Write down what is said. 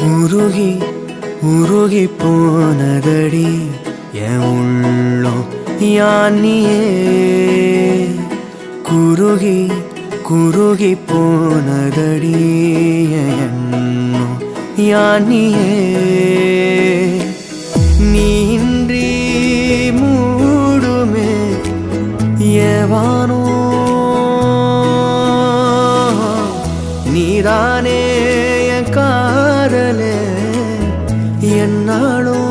உருகி உருகி போனதடி என் உள்ளம் யானியே குருகி குருகி போனதடி என் எண்ணம் யானியே நீன்றி மூடுமே ஏவானோ நீதானே என் காதலே என்னாலும்